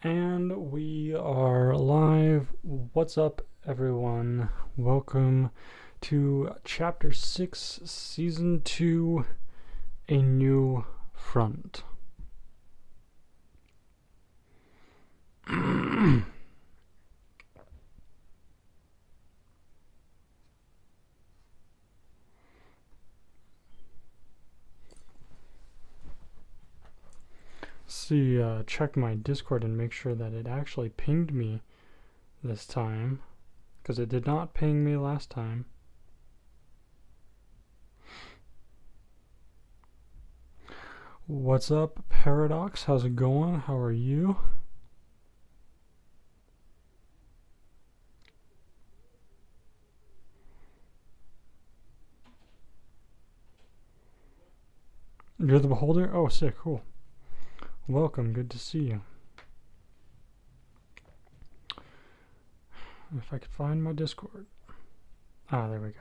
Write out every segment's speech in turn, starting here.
And we are live. What's up, everyone? Welcome to Chapter 6, Season 2, A New Front. See, check my Discord and make sure that it actually pinged me this time, because it did not ping me last time. What's up, Paradox? How's it going? How are you? You're the beholder? Oh, sick, cool. Welcome, good to see you. If I could find my Discord. Ah, there we go.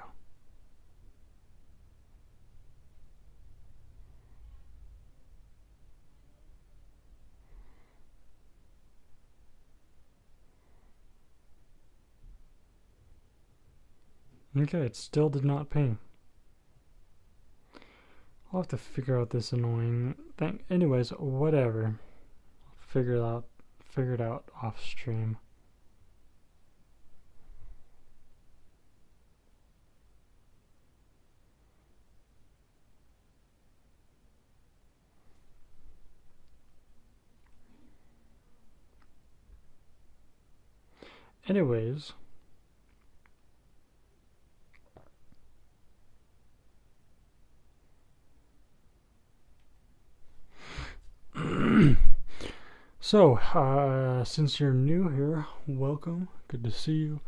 Okay, it still did not ping. I'll have to figure out this annoying thing. Anyways, whatever. Figure it out off stream. Anyways, so since you're new here, welcome. Good to see you.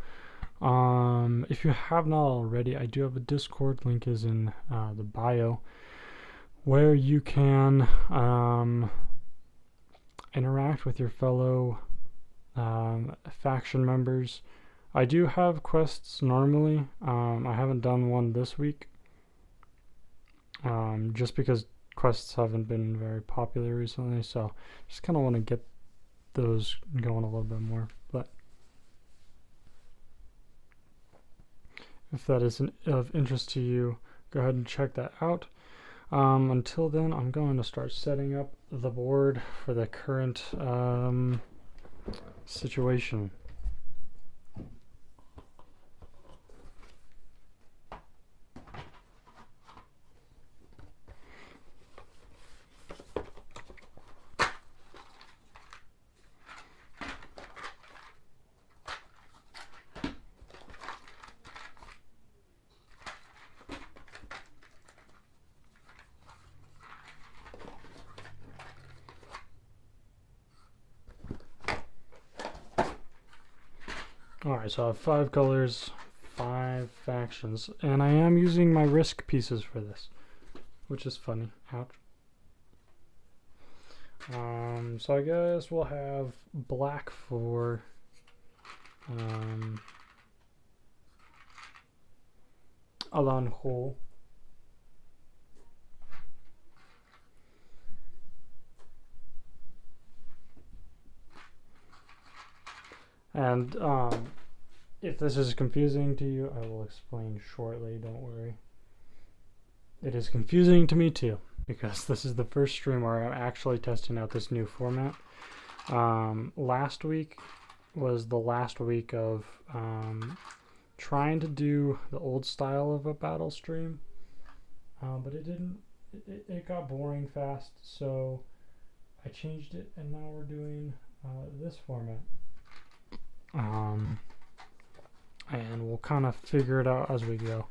If you have not already, I do have a Discord. Link is in the bio, where you can interact with your fellow faction members. I do have quests normally. I haven't done one this week, just because quests haven't been very popular recently, so just kind of want to get those going a little bit more. But if that is of interest to you, go ahead and check that out. Until then, I'm going to start setting up the board for the current situation. Alright, so I have 5 colors, 5 factions, and I am using my risk pieces for this, which is funny. Ouch. So I guess we'll have black for Alani. And if this is confusing to you, I will explain shortly, don't worry. It is confusing to me too, because this is the first stream where I'm actually testing out this new format. Last week was the last week of trying to do the old style of a battle stream, but it got boring fast, so I changed it, and now we're doing this format. And we'll kind of figure it out as we go.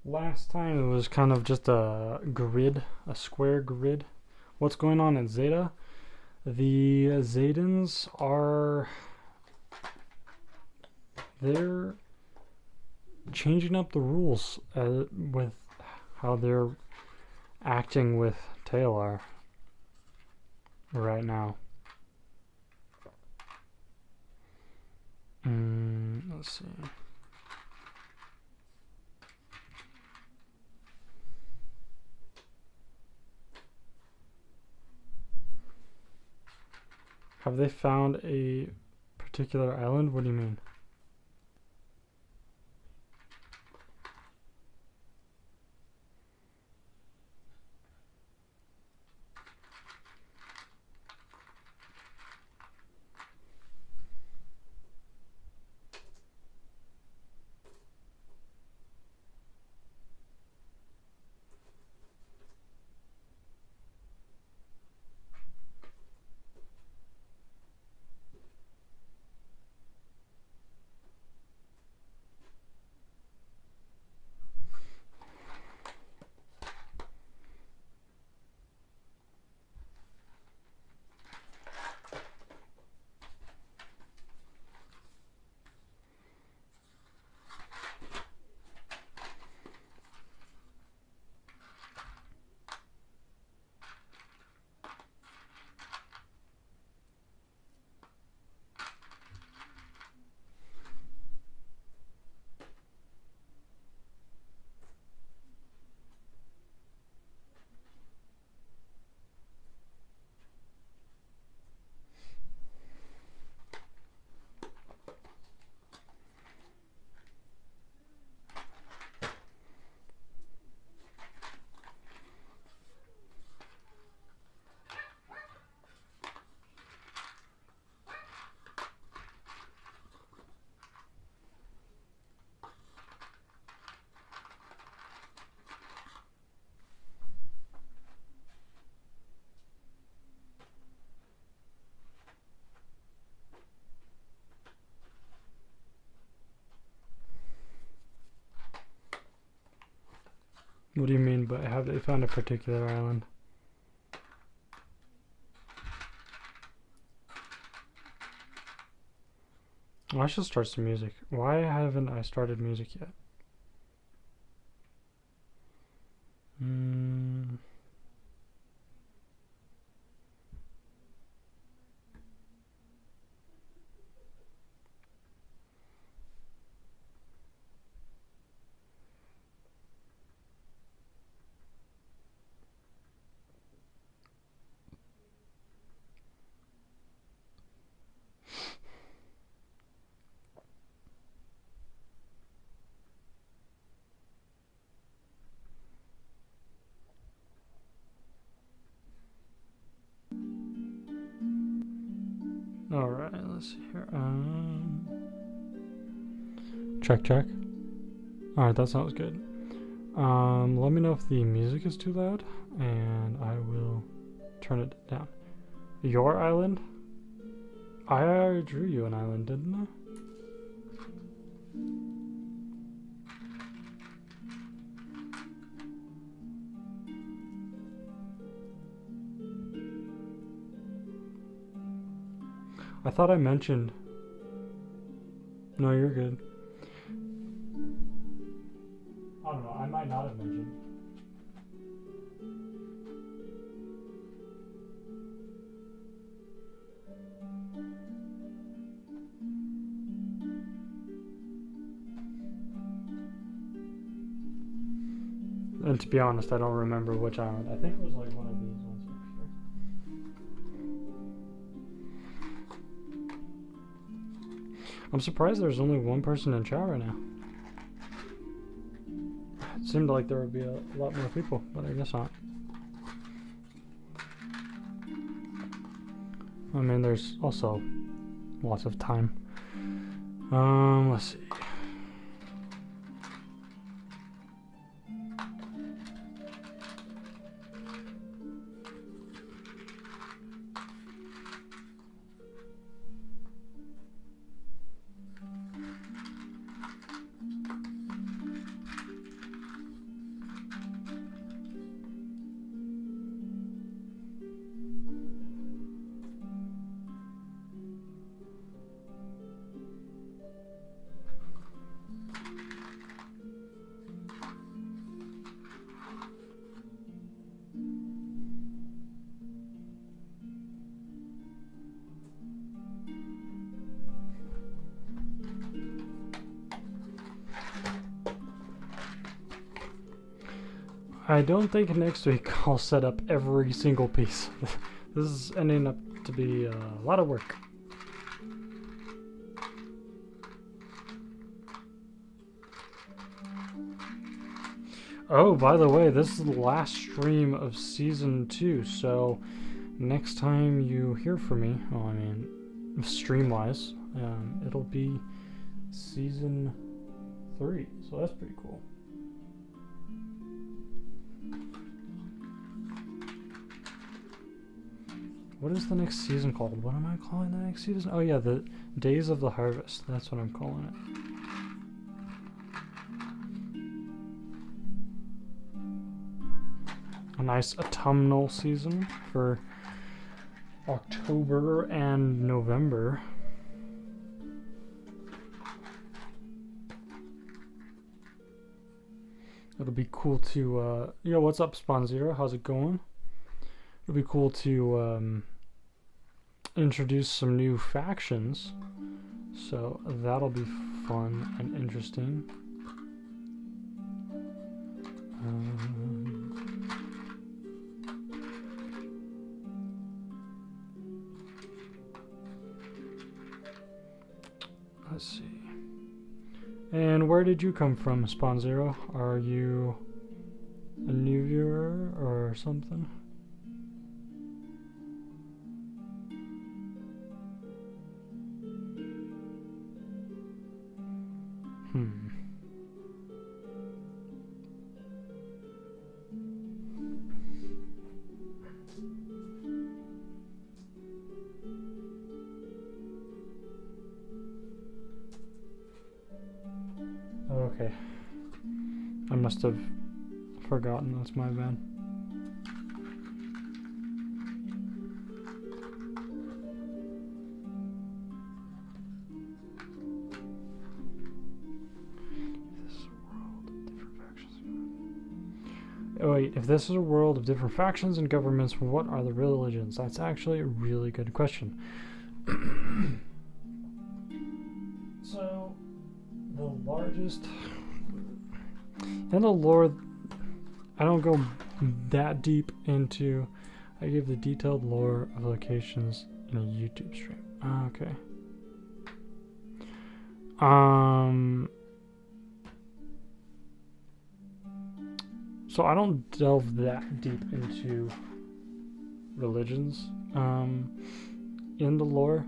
Last time it was kind of just a grid, a square grid. What's going on in Zeda? The Zedans are... they're changing up the rules with how they're acting with Taea right now. Let's see. Have they found a particular island? What do you mean? What do you mean by have they found a particular island? Oh, I should start some music. Why haven't I started music yet? Alright, let's see here. Check. Alright, that sounds good. Let me know if the music is too loud, and I will turn it down. Your island? I already drew you an island, didn't I? I thought I mentioned. No, you're good. I don't know, I might not have mentioned. And to be honest, I don't remember which island. I think it was like one of these ones. I'm surprised there's only one person in chat right now. It seemed like there would be a lot more people, but I guess not. I mean, there's also lots of time. Let's see. I don't think next week I'll set up every single piece. This is ending up to be a lot of work. Oh, by the way, this is the last stream of Season 2, so next time you hear from me, well, I mean, stream-wise, it'll be Season 3, so that's pretty cool. What is the next season called? What am I calling the next season? Oh yeah, the Days of the Harvest. That's what I'm calling it. A nice autumnal season for October and November. It'll be cool to, yo, what's up, Spawn Zero? How's it going? It'll be cool to introduce some new factions. So that'll be fun and interesting. Let's see. And where did you come from, Spawn Zero? Are you a new viewer or something? Okay. I must have forgotten, that's my bad. Oh wait, if this is a world of different factions and governments, what are the religions? That's actually a really good question. So, the largest... in the lore, I don't go that deep into... I give the detailed lore of locations in a YouTube stream. Okay. So I don't delve that deep into religions in the lore,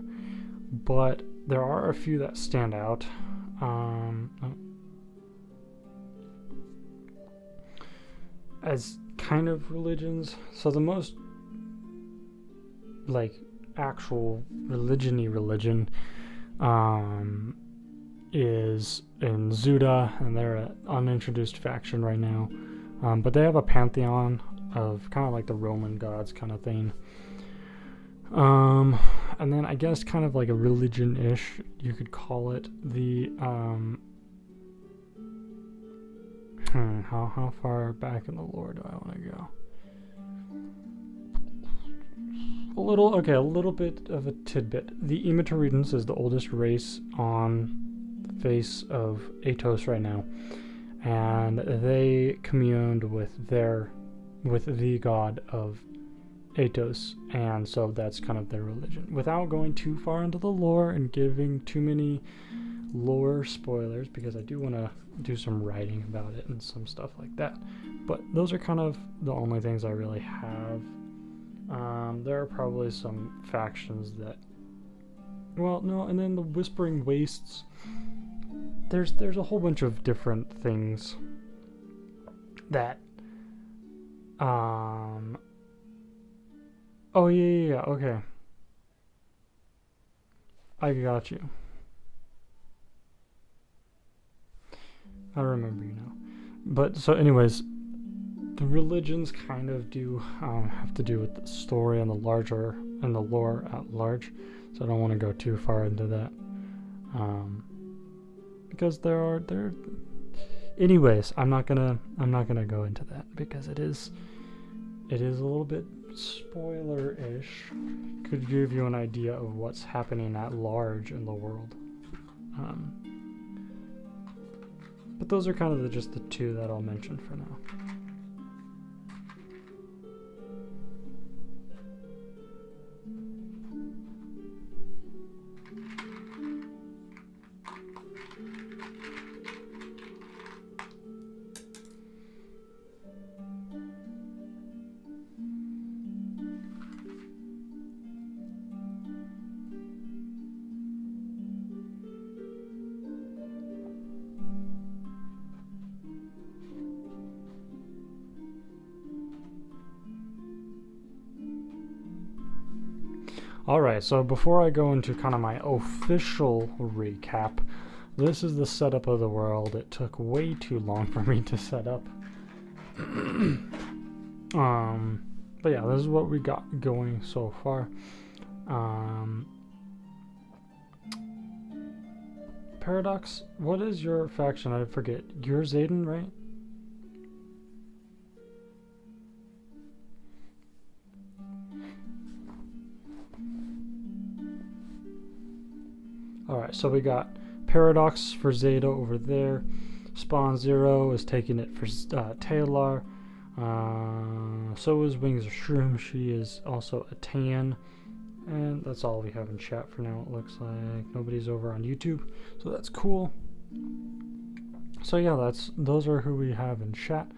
but there are a few that stand out. As kind of religions. So the most like actual religion-y religion is in Zeda, and they're an unintroduced faction right now. But they have a pantheon of kind of like the Roman gods kind of thing. And then I guess kind of like a religion-ish, you could call it, the how far back in the lore do I want to go? A little bit of a tidbit. The Imitaridans is the oldest race on the face of Atos right now, and they communed with the god of Atos, and so that's kind of their religion. Without going too far into the lore and giving too many lore spoilers, because I do want to do some writing about it and some stuff like that, but those are kind of the only things I really have. There are probably some factions that, well, no, and then the Whispering Wastes, there's a whole bunch of different things that oh yeah, okay, I got you. I remember you now. But so anyways, the religions kind of do have to do with the story and the lore at large, so I don't want to go too far into that, because there anyways, I'm not gonna go into that, because it is a little bit spoiler-ish. Could give you an idea of what's happening at large in the world. But those are kind of just the two that I'll mention for now. Alright, so before I go into kind of my official recap, this is the setup of the world. It took way too long for me to set up. But yeah, this is what we got going so far. Paradox, what is your faction? I forget. You're Zeda, right? Alright, so we got Paradox for Zeda over there. Spawn Zero is taking it for Taea. So is Wings of Shroom. She is also a Tan. And that's all we have in chat for now. It looks like nobody's over on YouTube, so that's cool. So yeah, those are who we have in chat.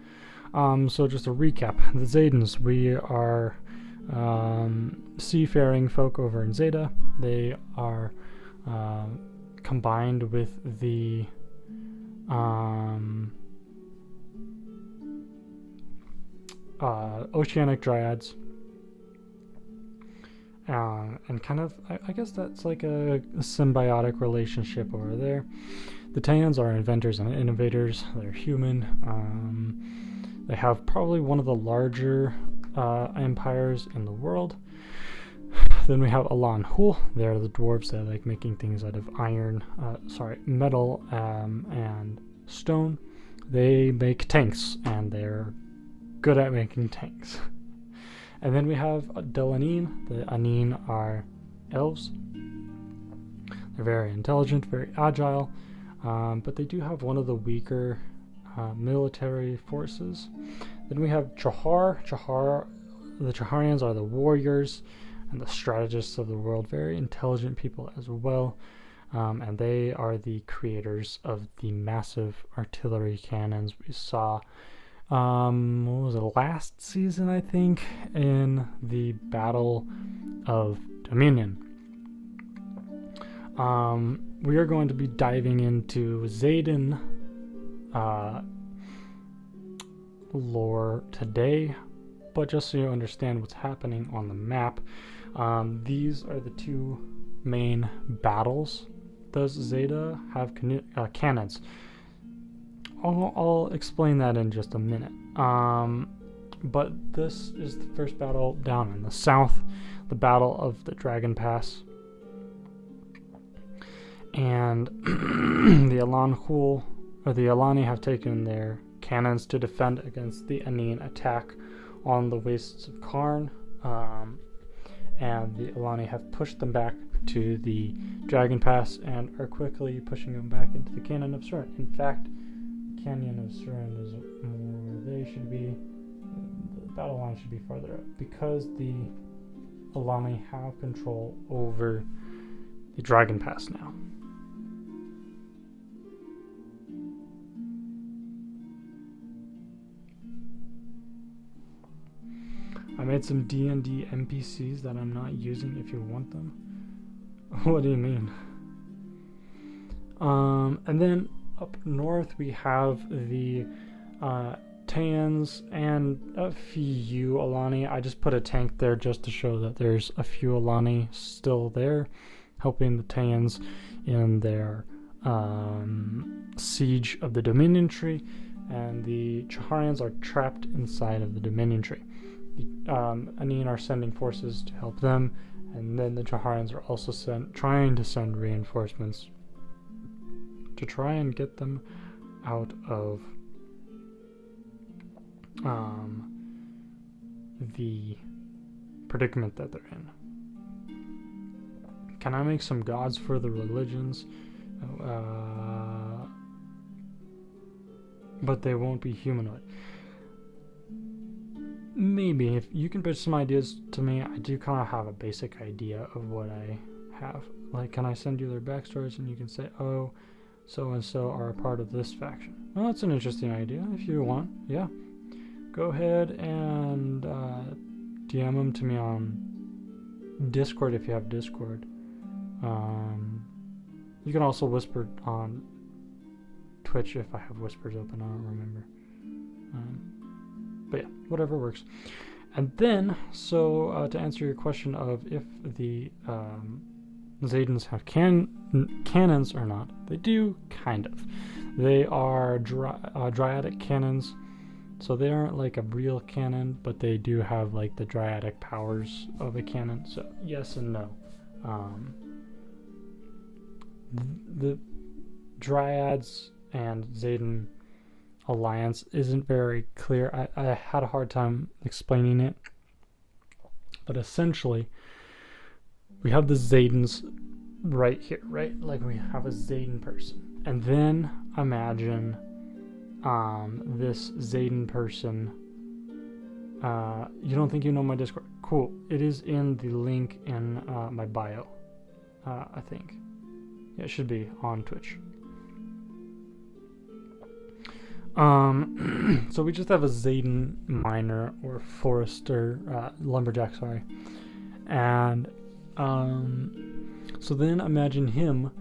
So just a recap: the Zedans, we are seafaring folk over in Zeda. They are combined with the oceanic dryads. And kind of, I guess that's like a symbiotic relationship over there. The Taeans are inventors and innovators. They're human. They have probably one of the larger empires in the world. Then we have Alani. They're the dwarves that like making things out of metal and stone. They make tanks, and they're good at making tanks. And then we have Anŷn. The Anŷn are elves. They're very intelligent, very agile, but they do have one of the weaker military forces. Then we have Chahar. The Chaharians are the warriors and the strategists of the world. Very intelligent people as well. And they are the creators of the massive artillery cannons we saw what was it, last season, I think, in the Battle of Dominion. We are going to be diving into Zeda lore today, but just so you understand what's happening on the map, these are the two main battles. Does Zeda have cannons? I'll explain that in just a minute. But this is the first battle down in the south, the Battle of the Dragon Pass. And the Alani have taken their cannons to defend against the Anîn attack on the wastes of Karn. And the Alani have pushed them back to the Dragon Pass and are quickly pushing them back into the Canyon of Surin. In fact, Canyon of Surin is more where they should be. The battle line should be farther up because the Alani have control over the Dragon Pass now. I made some D&D NPCs that I'm not using if you want them. What do you mean? And then up north we have the Taeans and a few Alani. I just put a tank there just to show that there's a few Alani still there, helping the Taeans in their siege of the Dominion Tree, and the Chaharians are trapped inside of the Dominion Tree. The Anîn are sending forces to help them, and then the Chaharians are also trying to send reinforcements to try and get them out of the predicament that they're in. Can I make some gods for the religions? But they won't be humanoid. Maybe. If you can pitch some ideas to me, I do kind of have a basic idea of what I have. Like, can I send you their backstories and you can say, oh, so-and-so are a part of this faction. Well, that's an interesting idea if you want. Yeah. Go ahead and DM them to me on Discord if you have Discord. You can also whisper on Twitch if I have whispers open. I don't remember. But yeah, whatever works. And then, so to answer your question of if the Zedans have cannons or not, they do, kind of. They are dryadic cannons, so they aren't like a real cannon, but they do have like the dryadic powers of a cannon, so yes and no. The dryads and Zedan alliance isn't very clear. I had a hard time explaining it, but essentially we have the Zedans right here, right? Like we have a Zedan person, and then imagine this Zedan person. You don't think you know my Discord? Cool. It is in the link in my bio, I think. Yeah, it should be on Twitch. So we just have a Zedan miner or forester, lumberjack, sorry. And so then imagine him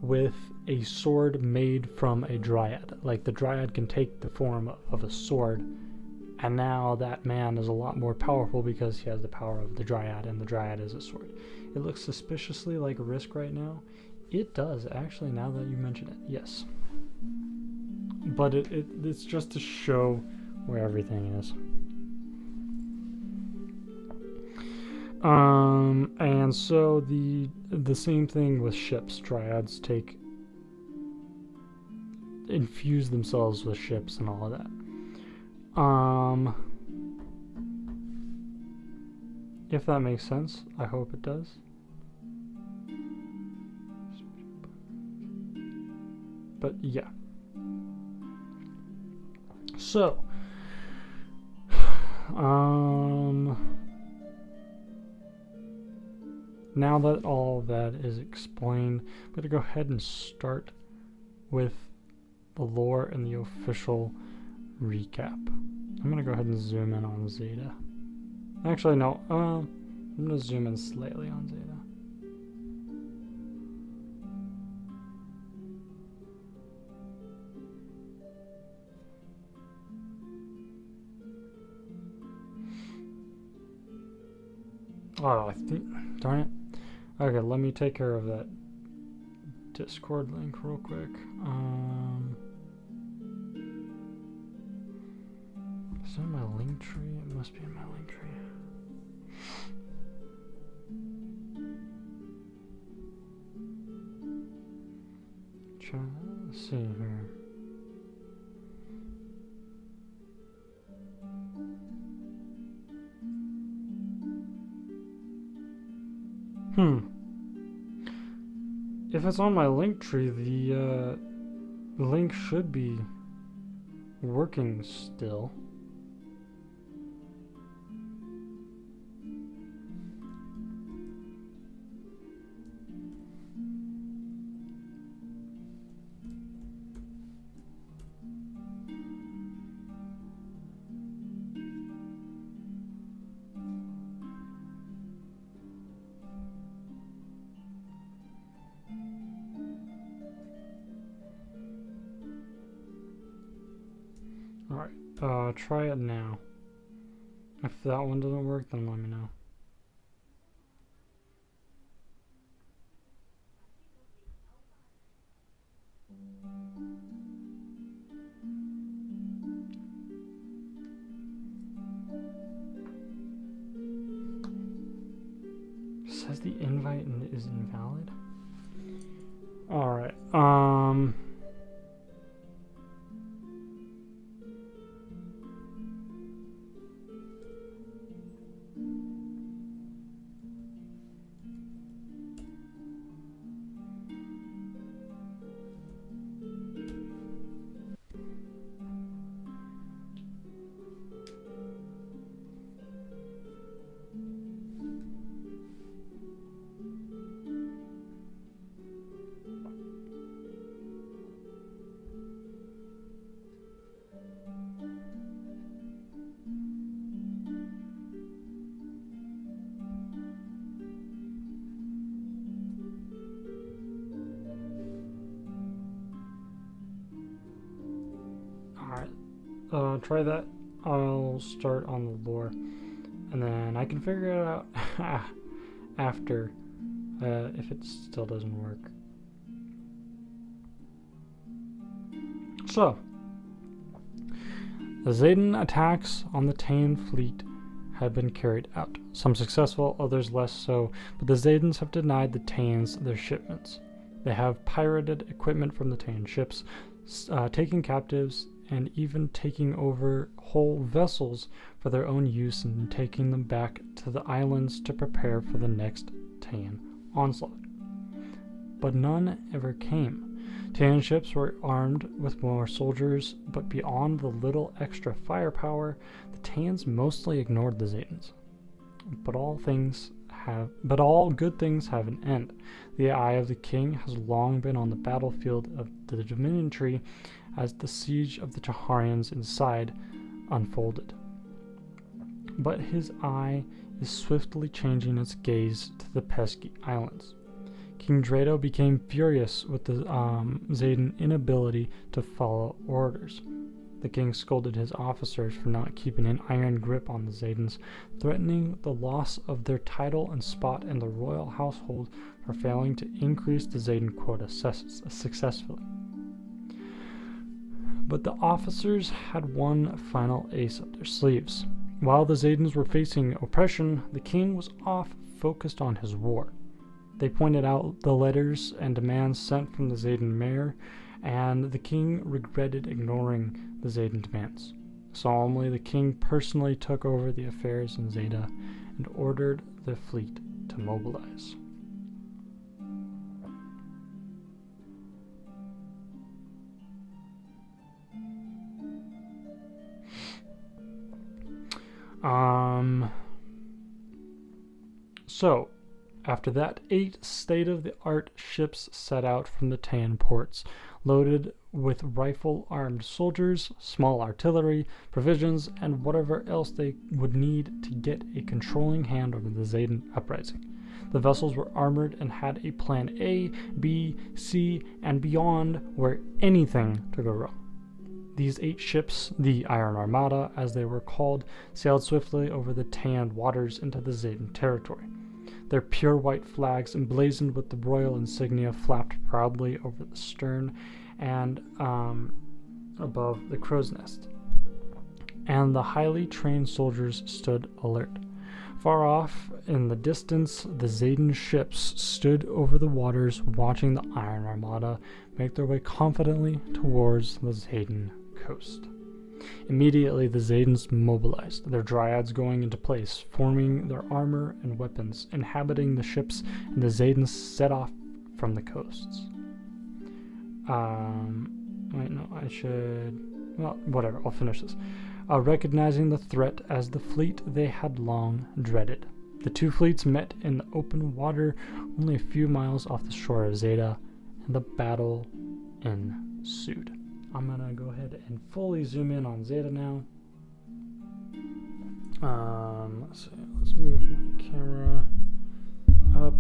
with a sword made from a dryad. Like the dryad can take the form of a sword, and now that man is a lot more powerful because he has the power of the dryad, and the dryad is a sword. It looks suspiciously like a Risk right now. It does, actually, now that you mention it, yes. But it's just to show where everything is. And so the same thing with ships. Dryads infuse themselves with ships and all of that. If that makes sense, I hope it does. But yeah. So, now that all of that is explained, I'm going to go ahead and start with the lore and the official recap. I'm going to go ahead and zoom in on Zeda. Actually, no, I'm going to zoom in slightly on Zeda. Oh, I think, darn it. Okay, let me take care of that Discord link real quick. Is it in my link tree? It must be in my link tree. Trying to see here. If it's on my link tree, the link should be working still. Alright, try it now. If that one doesn't work, then let me know. It says the invite is invalid? Alright, try that. I'll start on the lore, And then I can figure it out after if it still doesn't work. So, the Zedan attacks on the Taean fleet had been carried out. Some successful, others less so, but the Zedans have denied the Taeans their shipments. They have pirated equipment from the Taean ships, taking captives, and even taking over whole vessels for their own use and taking them back to the islands to prepare for the next Taean onslaught. But none ever came. Taean ships were armed with more soldiers, but beyond the little extra firepower, the Taeans mostly ignored the Zedans. But all good things have an end. The eye of the king has long been on the battlefield of the Dominion Tree as the siege of the Chaharians inside unfolded. But his eye is swiftly changing its gaze to the pesky islands. King Drado became furious with the Zedan inability to follow orders. The king scolded his officers for not keeping an iron grip on the Zedans, threatening the loss of their title and spot in the royal household for failing to increase the Zedan quota successfully. But the officers had one final ace up their sleeves. While the Zedans were facing oppression, the king was off focused on his war. They pointed out the letters and demands sent from the Zedan mayor, and the king regretted ignoring the Zedan demands. Solemnly, the king personally took over the affairs in Zeda and ordered the fleet to mobilize. So, after that, 8 state-of-the-art ships set out from the Taean ports, loaded with rifle-armed soldiers, small artillery, provisions, and whatever else they would need to get a controlling hand over the Zedan uprising. The vessels were armored and had a plan A, B, C, and beyond where anything to go wrong. These 8 ships, the Iron Armada as they were called, sailed swiftly over the Taean waters into the Zedan territory. Their pure white flags, emblazoned with the royal insignia, flapped proudly over the stern and above the crow's nest. And the highly trained soldiers stood alert. Far off in the distance, the Zedan ships stood over the waters, watching the Iron Armada make their way confidently towards the Zedan coast. Immediately, the Zedans mobilized, their dryads going into place, forming their armor and weapons, inhabiting the ships, and the Zedans set off from the coasts. Whatever, I'll finish this. Recognizing the threat as the fleet they had long dreaded. The 2 fleets met in the open water only a few miles off the shore of Zeda, and the battle ensued. I'm going to go ahead and fully zoom in on Zeda now. Let's see. Let's move my camera up,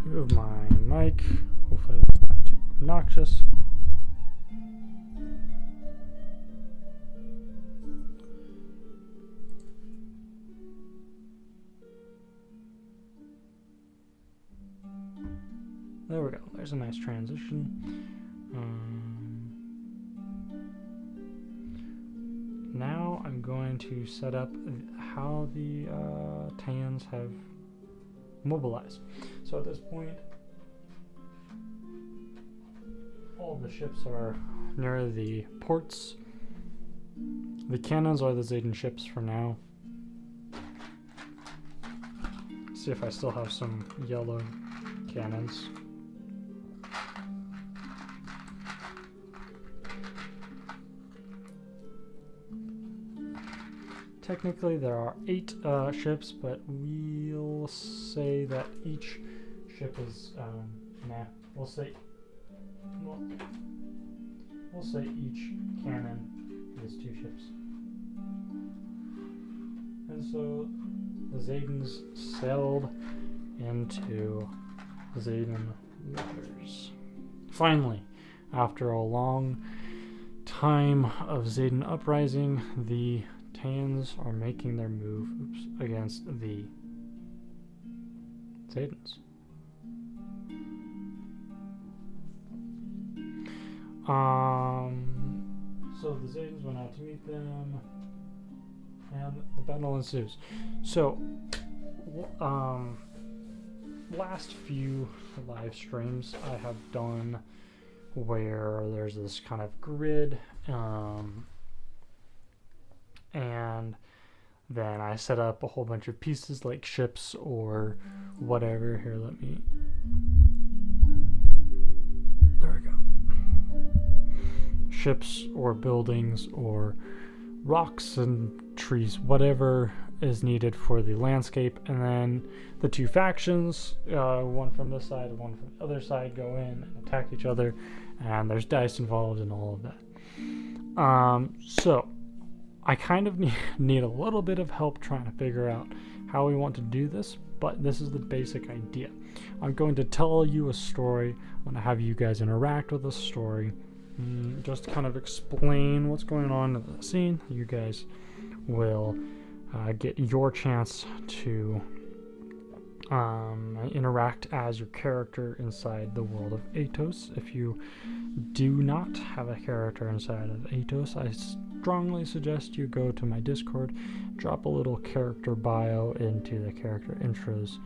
move my mic. Hopefully that's not too obnoxious. There we go. There's a nice transition. Now I'm going to set up how the Taeans have mobilized. So at this point, all of the ships are near the ports. The cannons are the Zedan ships for now. See if I still have some yellow cannons. Technically there are 8 ships, but we'll say that each ship is, we'll say each cannon is 2 ships. And so the Zedans sailed into Zedan waters. Finally, after a long time of Zedan uprising, the Taeans are making their move against the Zedans. So the Zedans went out to meet them, and the battle ensues. So, last few live streams I have done where there's this kind of grid, and then I set up a whole bunch of pieces like ships or whatever. Here, there we go. Ships or buildings or rocks and trees, whatever is needed for the landscape, and then the two factions, one from this side and one from the other side, go in and attack each other, and there's dice involved and all of that. So I kind of need a little bit of help trying to figure out how we want to do this, but this is the basic idea. I'm going to tell you a story. I'm going to have you guys interact with the story, just kind of explain what's going on in the scene. You guys will get your chance to interact as your character inside the world of Atos. If you do not have a character inside of Atos, I strongly suggest you go to my Discord, drop a little character bio into the character intros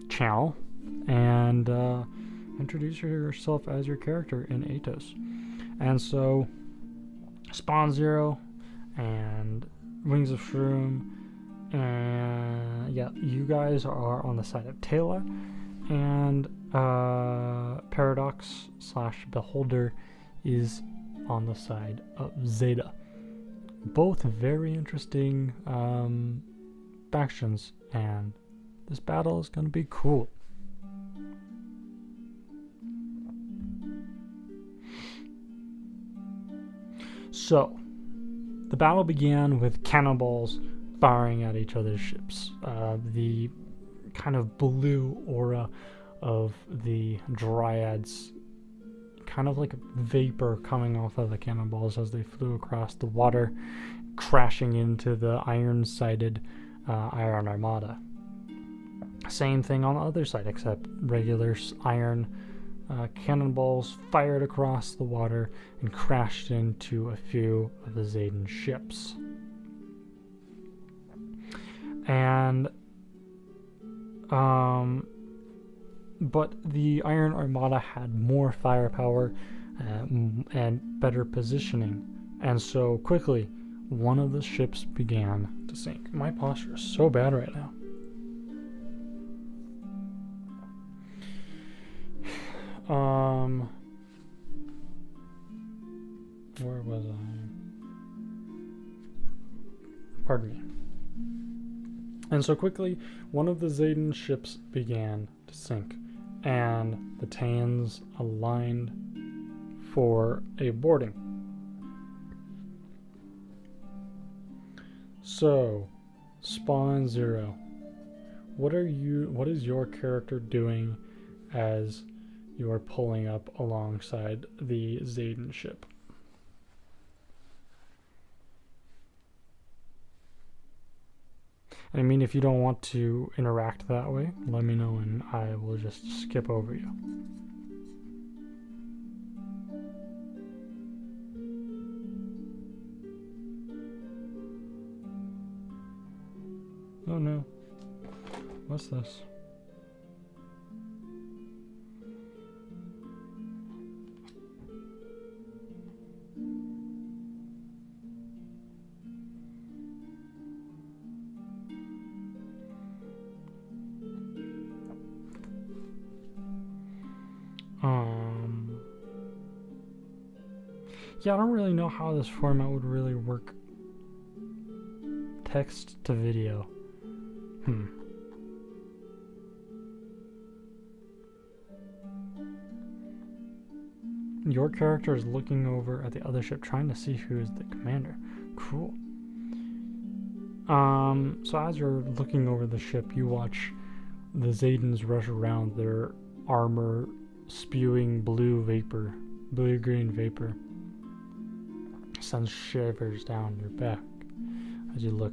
channel, and introduce yourself as your character in Atos. And so Spawn Zero and Wings of Shroom, and yeah, you guys are on the side of Taea, and Paradox / Beholder is on the side of Zeda. Both very interesting factions, and this battle is going to be cool. So, the battle began with cannonballs firing at each other's ships. The kind of blue aura of the dryads, kind of like a vapor coming off of the cannonballs as they flew across the water, crashing into the iron-sided Iron Armada. Same thing on the other side, except regular iron cannonballs fired across the water and crashed into a few of the Zedan ships. And but the Iron Armada had more firepower and better positioning, and so quickly one of the ships began to sink. My posture is so bad right now. Where was I? Pardon me. And so quickly, one of the Zedan ships began to sink, and the Taeans aligned for a boarding. So, Spawn Zero, what is your character doing as you are pulling up alongside the Zedan ship? I mean, if you don't want to interact that way, let me know and I will just skip over you. Oh no. What's this? Yeah, I don't really know how this format would really work. Text to video. Your character is looking over at the other ship, trying to see who is the commander. Cool. So as you're looking over the ship, you watch the Zedans rush around, their armor spewing blue vapor blue-green vapor sends shivers down your back as you look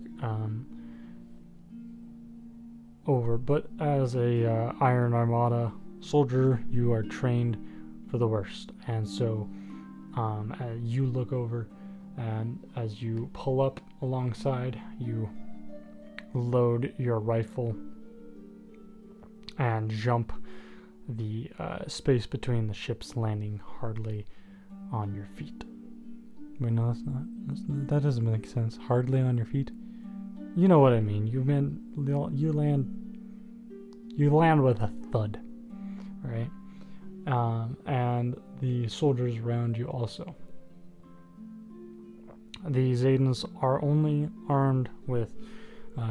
over. But as a Iron Armada soldier, you are trained for the worst, and so as you look over, and as you pull up alongside, you load your rifle and jump the space between the ships, landing hardly on your feet. Wait, no, that's not. That doesn't make sense. Hardly on your feet. You know what I mean. You land with a thud, right? And the soldiers around you also. The Zedans are only armed with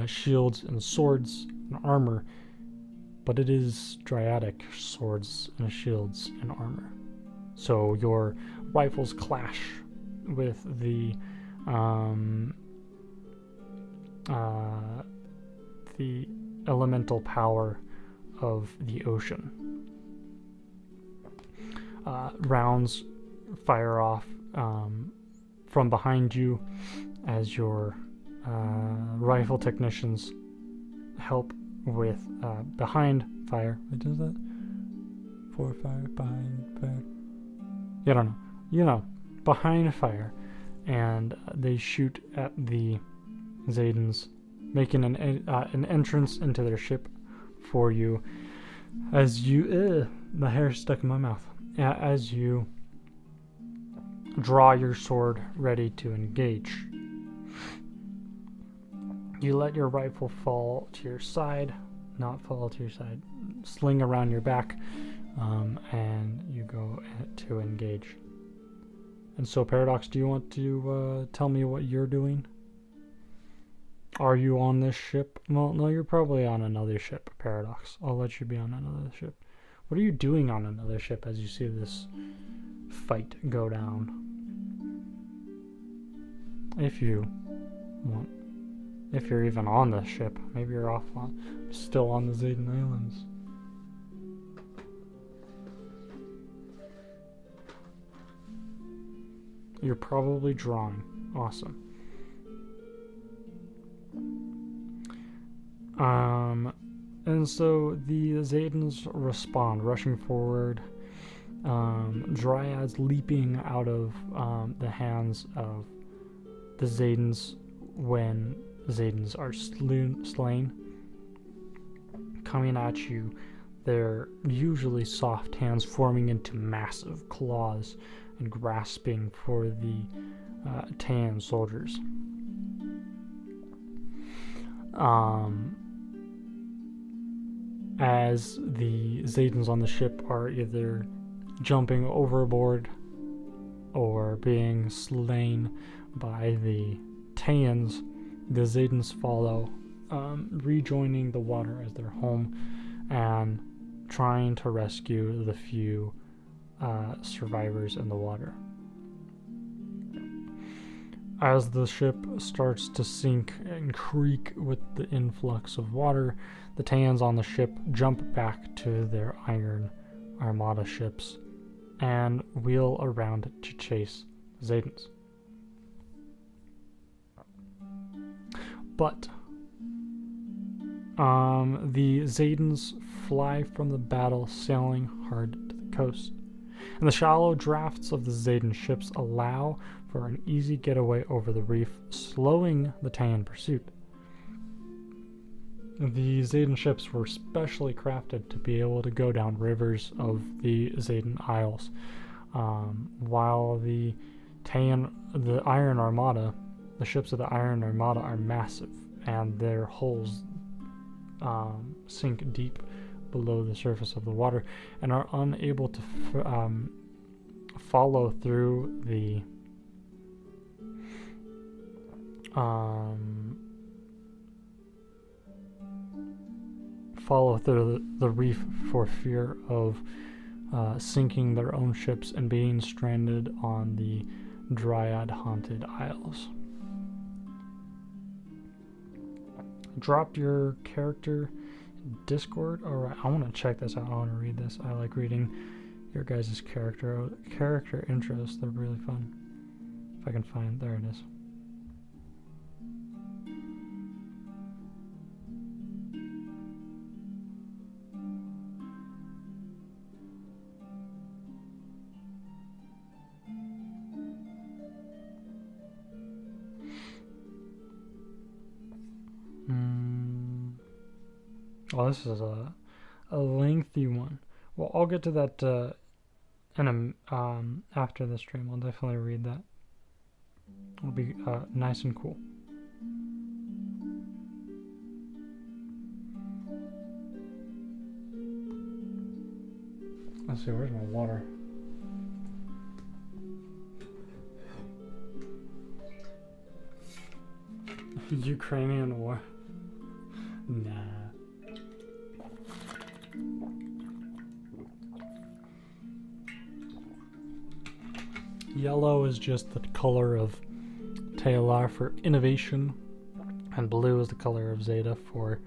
shields and swords and armor, but it is Dryadic swords and shields and armor. So your rifles clash with the elemental power of the ocean. Rounds fire off from behind you as your rifle technicians help with behind fire. What does that? For fire, behind fire. I don't know. You know, behind fire, and they shoot at the Zedans, making an entrance into their ship for you. As you, the hair stuck in my mouth. As you draw your sword ready to engage, you let your rifle fall to your side, not fall to your side, sling around your back, and you go to engage. And so, Paradox, do you want to tell me what you're doing? Are you on this ship? Well, no, you're probably on another ship, Paradox. I'll let you be on another ship. What are you doing on another ship as you see this fight go down? If you want. If you're even on this ship. Maybe you're still on the Zedan Islands. You're probably drawing. Awesome. And so the Zedans respond, rushing forward. Dryads leaping out of the hands of the Zedans when Zedans are slain. Coming at you, their usually soft hands forming into massive claws and grasping for the Taean soldiers. As the Zedans on the ship are either jumping overboard or being slain by the Taeans, the Zedans follow, rejoining the water as their home and trying to rescue the few survivors in the water. As the ship starts to sink and creak with the influx of water, the Taeans on the ship jump back to their Iron Armada ships and wheel around to chase the Zedans. But the Zedans fly from the battle, sailing hard to the coast. And the shallow drafts of the Zedan ships allow for an easy getaway over the reef, slowing the Taean pursuit. The Zedan ships were specially crafted to be able to go down rivers of the Zedan Isles, while the Iron Armada, the ships of the Iron Armada are massive, and their hulls sink deep below the surface of the water and are unable to follow through the reef for fear of sinking their own ships and being stranded on the Dryad-haunted Isles. Dropped your character Discord. Alright, I want to check this out. I want to read this. I like reading your guys' character intros. They're really fun. If I can find, there it is. Well, this is a lengthy one. Well, I'll get to that after the stream. I'll definitely read that. It'll be nice and cool. Let's see, where's my water? Ukrainian war. Nah. Yellow is just the color of Taea for innovation, and blue is the color of Zeda for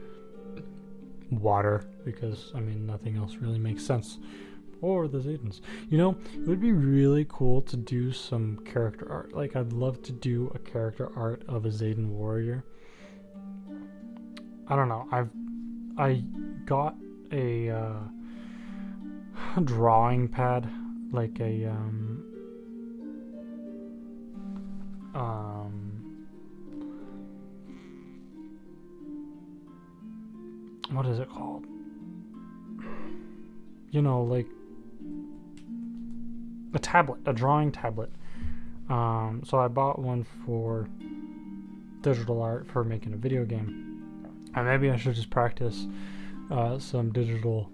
water, because, I mean, nothing else really makes sense. Or the Zedans. You know, it would be really cool to do some character art. Like, I'd love to do a character art of a Zedan warrior. I don't know. I got a drawing pad, like a what is it called? You know, like a tablet, a drawing tablet. So I bought one for digital art for making a video game, and maybe I should just practice some digital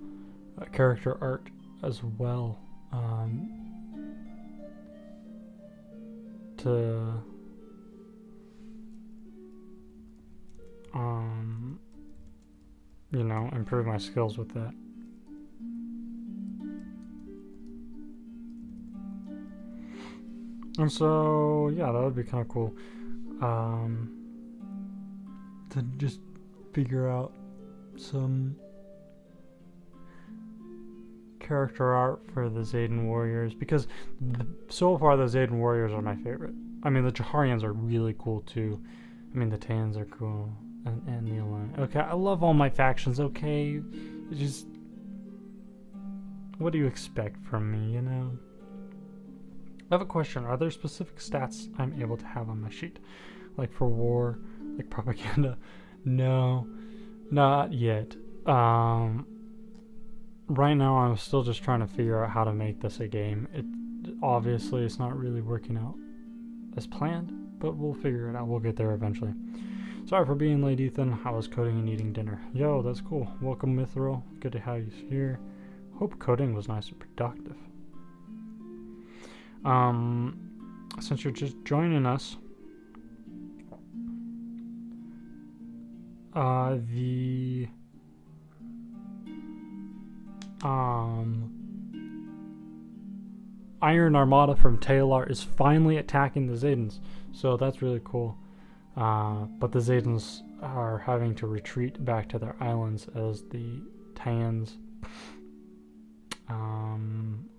character art as well, to you know, improve my skills with that. And so, yeah, that would be kind of cool, to just figure out some character art for the Zedan warriors, because so far the Zedan warriors are my favorite. I mean, the Chaharians are really cool too. I mean, the Taeans are cool, and the Alani. Okay, I love all my factions, okay? It's just, what do you expect from me, you know? I have a question. Are there specific stats I'm able to have on my sheet? Like for war, like propaganda? No, not yet. Right now I'm still just trying to figure out how to make this a game. Obviously it's not really working out as planned, but we'll figure it out. We'll get there eventually. Sorry for being late, Ethan. I was coding and eating dinner. Yo, that's cool. Welcome, Mithril. Good to have you here. Hope coding was nice and productive. Since you're just joining us, the Iron Armada from Taea is finally attacking the Zedans, so that's really cool. But the Zedans are having to retreat back to their islands as the Taeans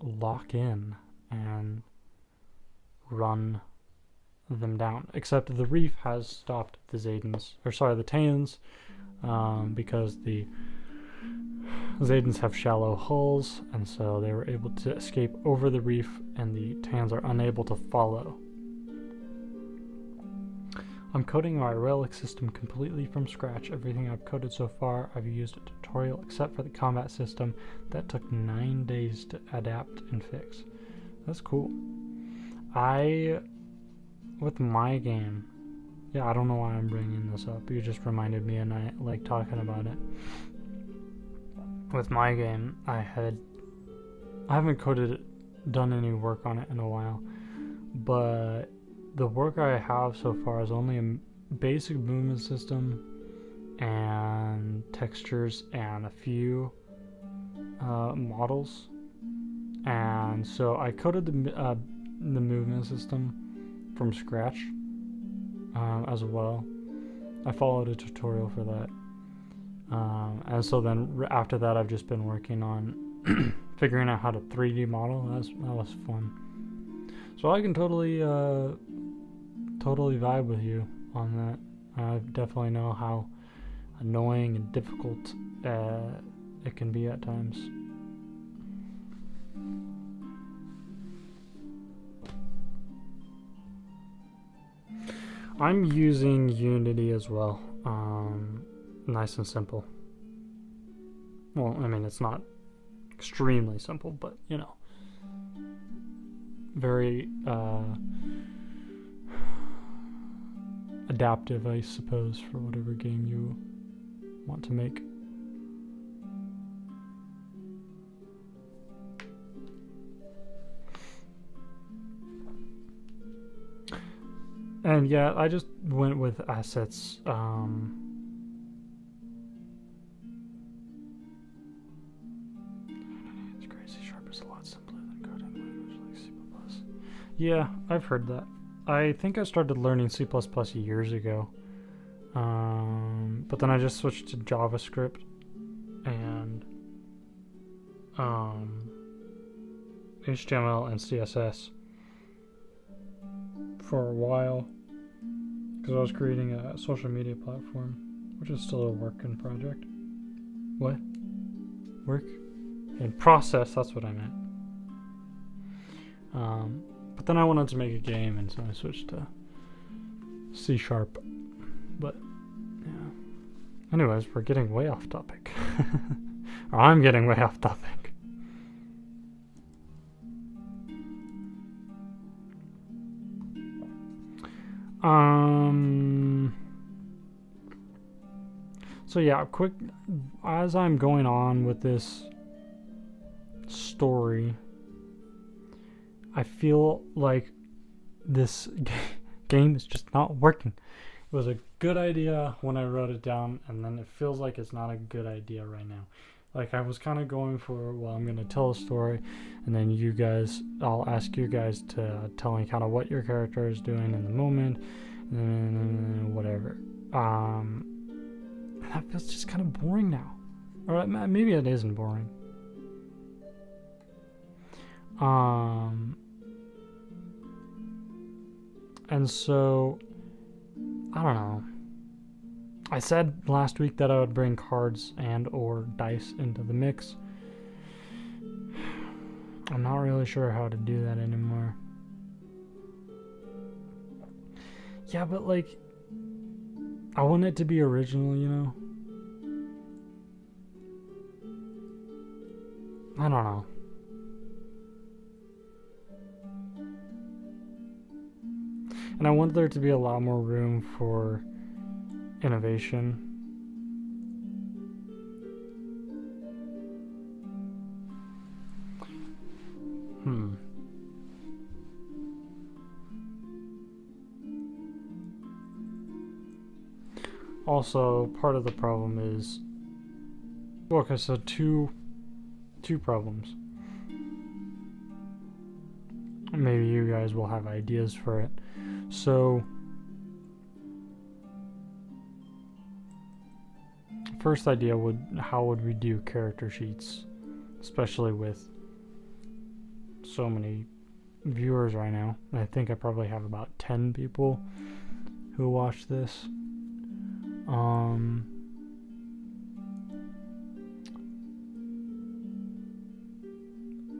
lock in and run them down. Except the reef has stopped the Zedans, or sorry, the Taeans, because the Zedans have shallow hulls, and so they were able to escape over the reef, and the Taeans are unable to follow. I'm coding my relic system completely from scratch. Everything I've coded so far, I've used a tutorial, except for the combat system that took 9 days to adapt and fix. That's cool. With my game, yeah, I don't know why I'm bringing this up. You just reminded me, and I like talking about it. With my game, I haven't done any work on it in a while, but the work I have so far is only a basic movement system and textures and a few models. And so I coded the movement system from scratch as well. I followed a tutorial for that. And so then after that, I've just been working on figuring out how to 3D model. That was fun. So I can totally vibe with you on that. I definitely know how annoying and difficult it can be at times. I'm using Unity as well. Nice and simple. Well, I mean, it's not extremely simple, but you know, very adaptive, I suppose, for whatever game you want to make. And yeah, I just went with assets. It's crazy. Sharp is a lot simpler than coding language like C++. Yeah, I've heard that. I think I started learning C++ years ago. But then I just switched to JavaScript and HTML and CSS for a while, because I was creating a social media platform, which is still a work in project. What? Work in process, that's what I meant. But then I wanted to make a game, and so I switched to C#. But yeah. Anyways, we're getting way off topic. Or I'm getting way off topic. So yeah, quick, as I'm going on with this story, I feel like this game is just not working. It was a good idea when I wrote it down, and then it feels like it's not a good idea right now. Like, I was kind of going for, well, I'm going to tell a story, and then I'll ask you guys to tell me kind of what your character is doing in the moment, and whatever. That feels just kind of boring now. Or maybe it isn't boring. And so, I don't know. I said last week that I would bring cards and or dice into the mix. I'm not really sure how to do that anymore. Yeah, but like, I want it to be original, you know? I don't know. And I want there to be a lot more room for innovation. Also, part of the problem is, okay, so two problems. Maybe you guys will have ideas for it. So, first idea how would we do character sheets, especially with so many viewers right now. I think I probably have about 10 people who watch this.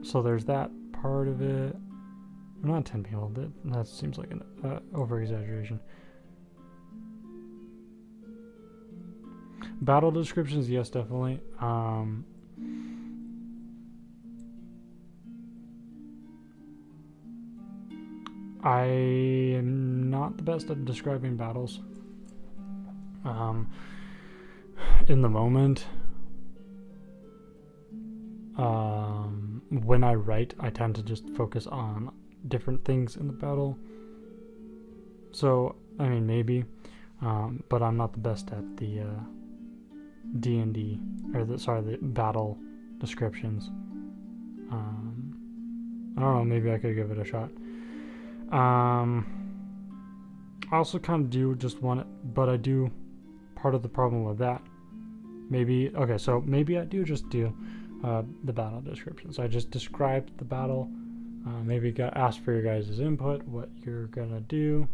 So there's that part of it. Not 10 people, that seems like an over-exaggeration. Battle descriptions, yes, definitely. I am not the best at describing battles. In the moment, when I write, I tend to just focus on different things in the battle. So, I mean, maybe, but I'm not the best at the D&D, or the battle descriptions. I don't know, maybe I could give it a shot. I also kind of do just want it, but I do, part of the problem with that, maybe I do just do the battle description. So I just described the battle. Maybe ask for your guys' input, what you're gonna do.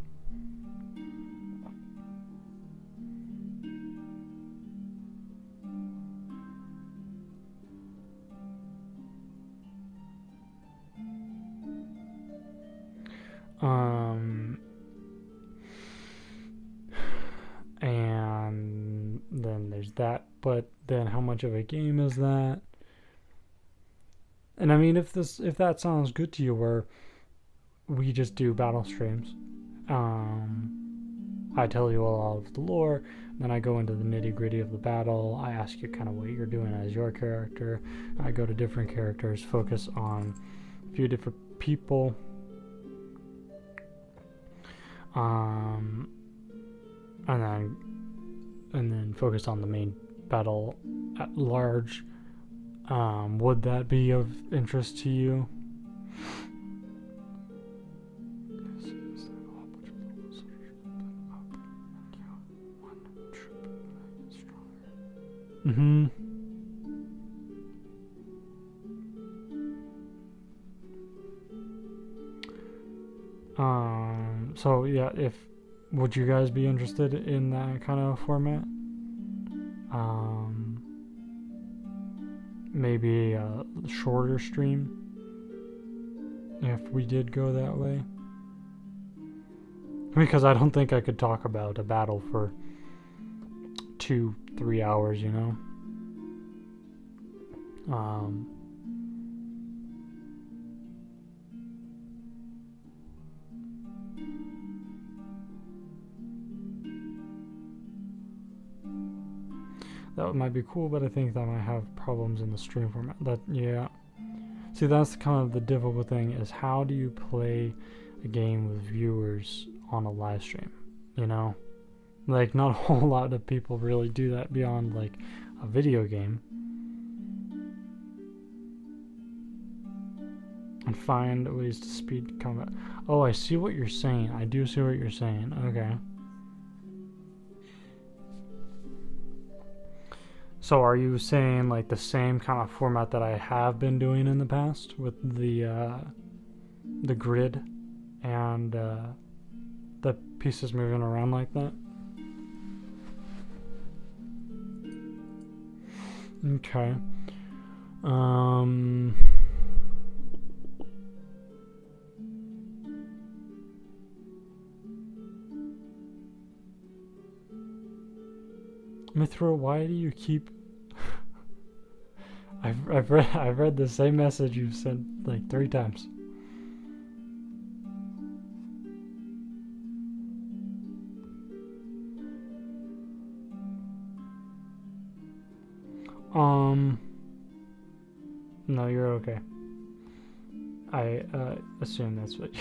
And then there's that, but then how much of a game is that? And I mean, if that sounds good to you, where we just do battle streams, I tell you all of the lore, then I go into the nitty gritty of the battle. I ask you kind of what you're doing as your character. I go to different characters, focus on a few different people. And then focus on the main battle at large. Would that be of interest to you? Mm-hmm. So yeah, would you guys be interested in that kind of format? Maybe a shorter stream if we did go that way. Because I don't think I could talk about a battle for 2-3 hours, you know? That might be cool, but I think that might have problems in the stream format. Yeah. See, that's kind of the difficult thing, is how do you play a game with viewers on a live stream, you know? Like, not a whole lot of people really do that beyond, like, a video game. And find ways to speed combat. Oh, I see what you're saying. I do see what you're saying. Okay. So are you saying like the same kind of format that I have been doing in the past with the grid and the pieces moving around like that? Okay. Mithra, why do you keep... I've read the same message you've sent like 3 times. No, you're okay. I assume that's what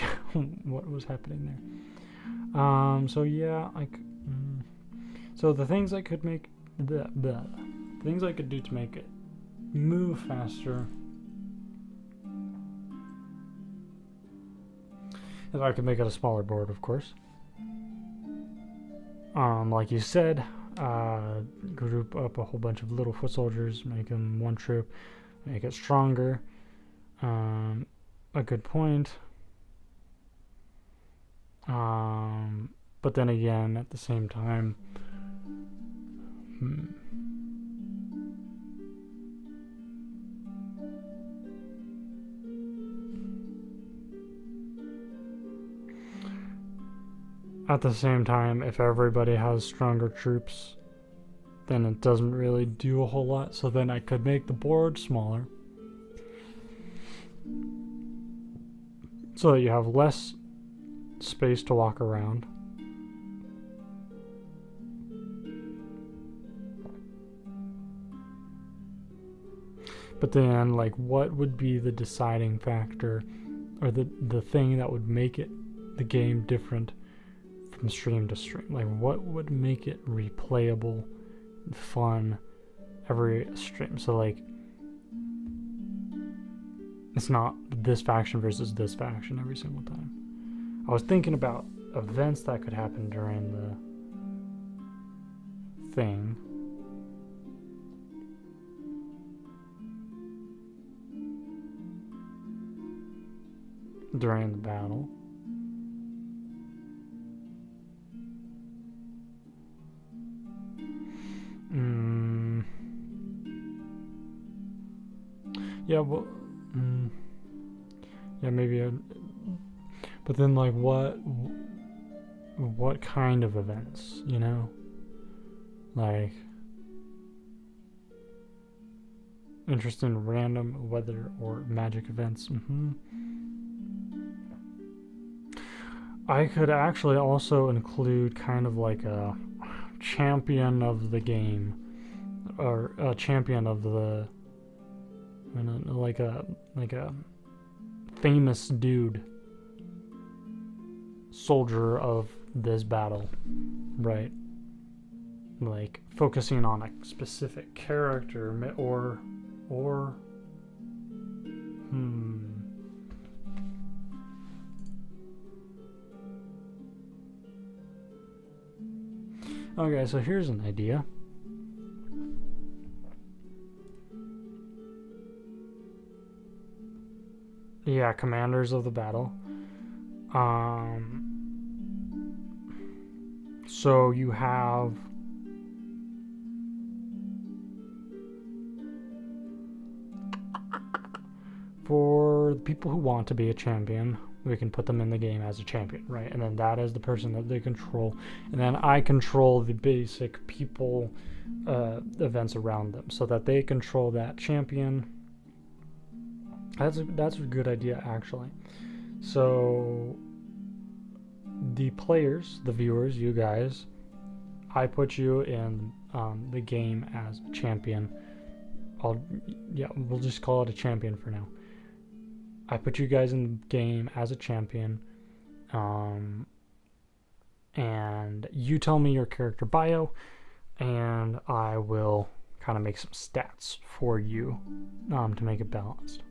what was happening there. So yeah, so the things I could make, the things I could do to make it move faster, if I could make it a smaller board, of course. Like you said, group up a whole bunch of little foot soldiers, make them one troop, make it stronger. A good point. But then again, at the same time, at the same time, if everybody has stronger troops, then it doesn't really do a whole lot. So then I could make the board smaller, so that you have less space to walk around. But then, like, what would be the deciding factor, or the thing that would make it the game different from stream to stream? Like, what would make it replayable, fun every stream? So like, it's not this faction versus this faction every single time. I was thinking about events that could happen during the thing. during the battle. Yeah, well, yeah, maybe. But then, like, what kind of events? You know, like interest in random weather or magic events. I could actually also include kind of like a champion of the game, or a champion of the, like a famous dude, soldier of this battle, right? Like focusing on a specific character, or Okay, so here's an idea. Yeah, commanders of the battle. So you have for the people who want to be a champion, we can put them in the game as a champion, right? And then that is the person that they control. And then I control the basic people events around them so that they control that champion. That's a good idea, actually. So the players, the viewers, you guys, I put you in the game as a champion. We'll just call it a champion for now. I put you guys in the game as a champion, and you tell me your character bio, and I will kind of make some stats for you to make it balanced.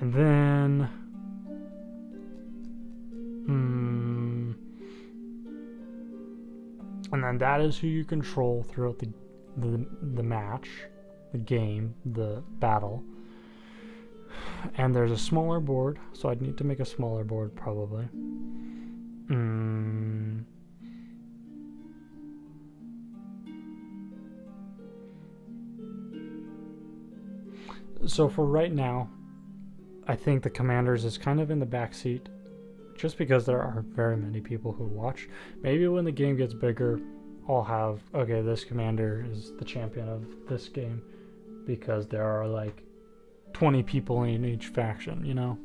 And then that is who you control throughout the match, the game, the battle. And there's a smaller board, so I'd need to make a smaller board probably. So for right now, I think the commanders is kind of in the back seat, just because there are very many people who watch. Maybe when the game gets bigger, I'll have, okay, this commander is the champion of this game, because there are like 20 people in each faction, you know?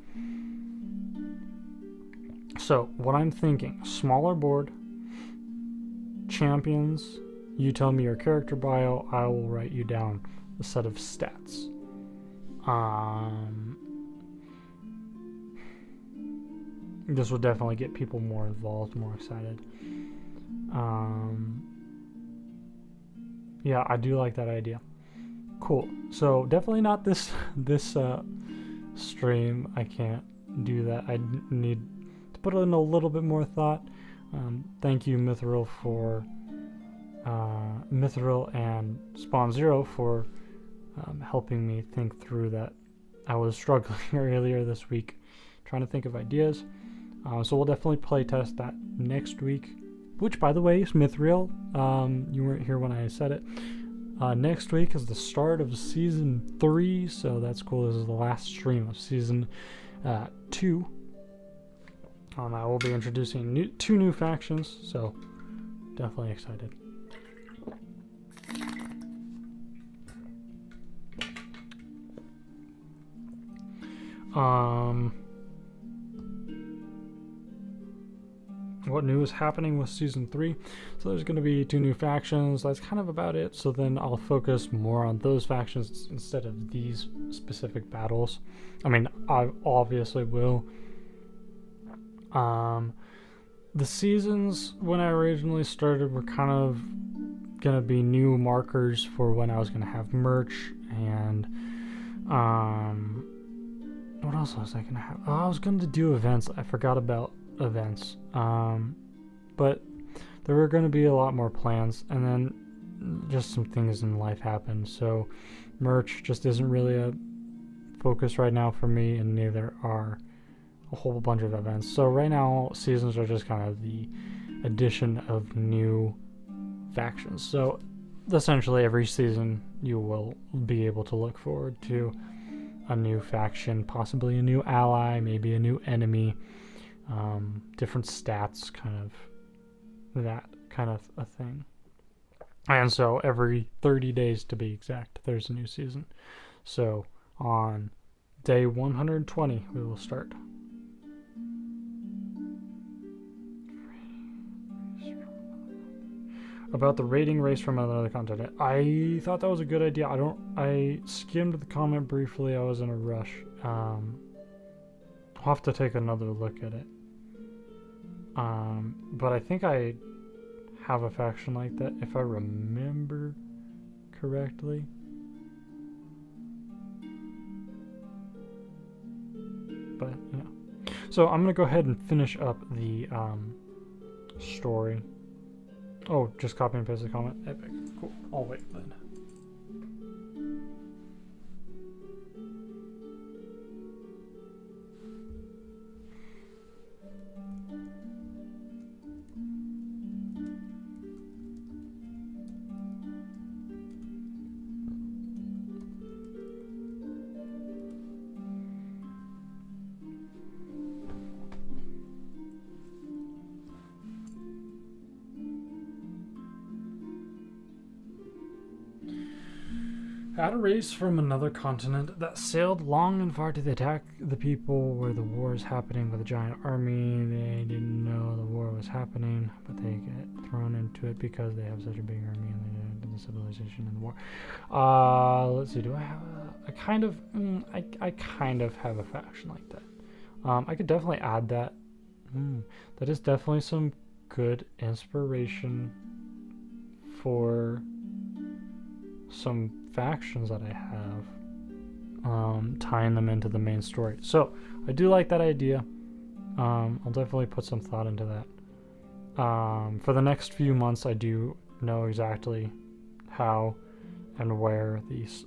So, what I'm thinking, smaller board, champions, you tell me your character bio, I will write you down a set of stats. This will definitely get people more involved, more excited. Yeah, I do like that idea. Cool. So definitely not this stream. I can't do that. I need to put in a little bit more thought. Thank you, Mithril, for Mithril and Spawn Zero for helping me think through that. I was struggling earlier this week trying to think of ideas. So we'll definitely play test that next week. Which, by the way, is Mithril. You weren't here when I said it. Next week is the start of season 3, so that's cool. This is the last stream of season 2. I will be introducing 2 new factions, so definitely excited. What new is happening with season 3? So there's going to be 2 new factions. That's kind of about it. So then I'll focus more on those factions instead of these specific battles. I mean, I obviously will. The seasons when I originally started were kind of going to be new markers for when I was going to have merch, and what else was I going to have? Oh, I was going to do events. I forgot about events. But there were going to be a lot more plans, and then just some things in life happened, so merch just isn't really a focus right now for me, and neither are a whole bunch of events. So right now, seasons are just kind of the addition of new factions. So essentially every season you will be able to look forward to a new faction, possibly a new ally, maybe a new enemy, different stats, kind of that kind of a thing. And so every 30 days to be exact, there's a new season. So on day 120 we will start. About the raiding race from another continent. I thought that was a good idea. I skimmed the comment briefly. I was in a rush. I'll have to take another look at it. But I think I have a faction like that, if I remember correctly. But yeah. So I'm gonna go ahead and finish up the story. Oh, just copy and paste the comment. Epic. Cool. I'll wait then. At a race from another continent that sailed long and far to attack the people where the war is happening with a giant army. They didn't know the war was happening, but they get thrown into it because they have such a big army and they didn't do the civilization in the war. Let's see, do I have I kind of have a faction like that. I could definitely add that. That is definitely some good inspiration for some factions that I have, tying them into the main story. So I do like that idea. I'll definitely put some thought into that. For the next few months, I do know exactly how and where these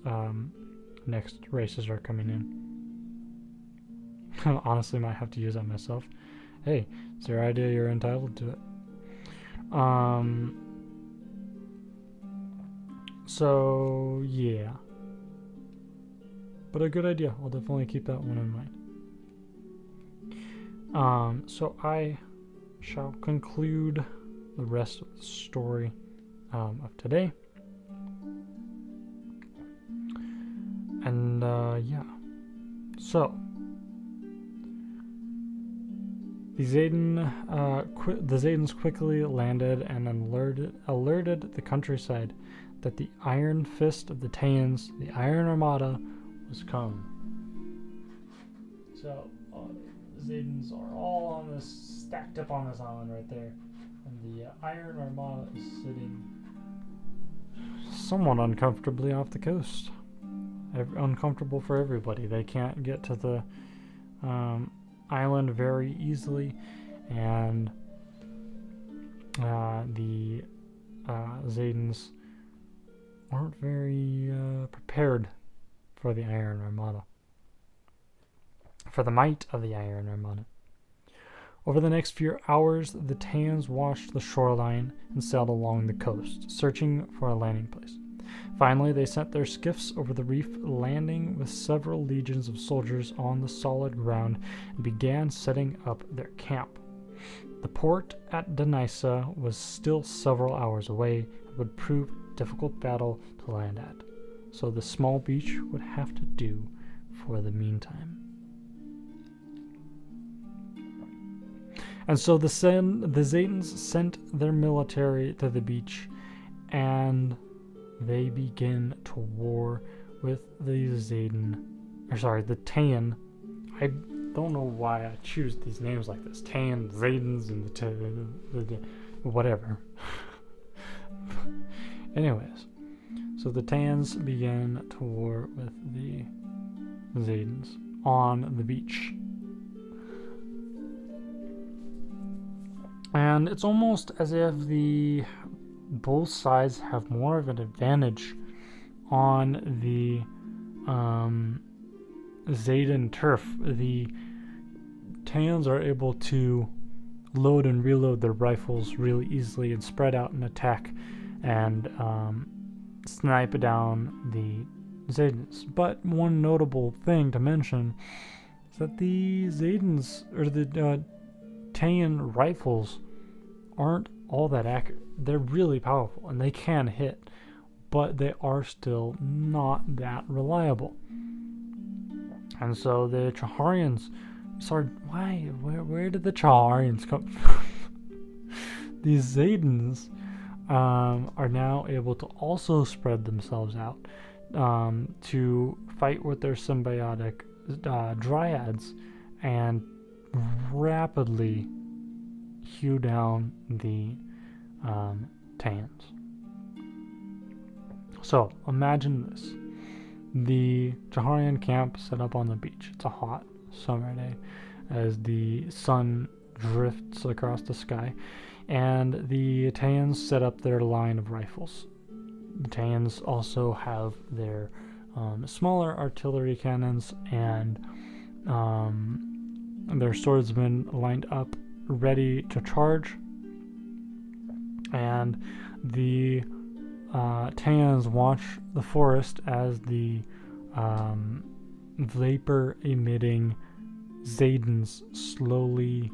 next races are coming in. Honestly, might have to use that myself. Hey, it's your idea, you're entitled to it. So yeah, but a good idea. I'll definitely keep that one in mind. So I shall conclude the rest of the story of today, and yeah. So the Zedans quickly landed and alerted the countryside that the iron fist of the Taeans, the Iron Armada, was come. So the Zedans are all on this, stacked up on this island right there, and the Iron Armada is sitting somewhat uncomfortably off the coast. Uncomfortable for everybody. They can't get to the island very easily, and the Zedans weren't very prepared for the Iron Armada, for the might of the Iron Armada. Over the next few hours, the Taeans watched the shoreline and sailed along the coast, searching for a landing place. Finally, they sent their skiffs over the reef, landing with several legions of soldiers on the solid ground, and began setting up their camp. The port at Denisa was still several hours away and would prove a difficult battle to land at, so the small beach would have to do for the meantime. And so the Zedans sent their military to the beach, and they begin to war with the Taean. I don't know why I choose these names like this. Taean, Zedans, and the whatever. Anyways, so the Taeans begin to war with the Zedans on the beach. And it's almost as if both sides have more of an advantage on the Zeden turf, the Taeans are able to load and reload their rifles really easily and spread out and attack and snipe down the Zedens. But one notable thing to mention is that the Zedens, or the Taean rifles, aren't all that accurate. They're really powerful and they can hit, but they are still not that reliable. And so the Chaharians started, where did the Chaharians come from? These Zedens are now able to also spread themselves out to fight with their symbiotic dryads and rapidly hew down the Taeans. So imagine this. The Chaharian camp set up on the beach. It's a hot summer day as the sun drifts across the sky, and the Taeans set up their line of rifles. The Taeans also have their smaller artillery cannons and their swordsmen lined up ready to charge, and the Taeans watch the forest as the vapor-emitting Zedens slowly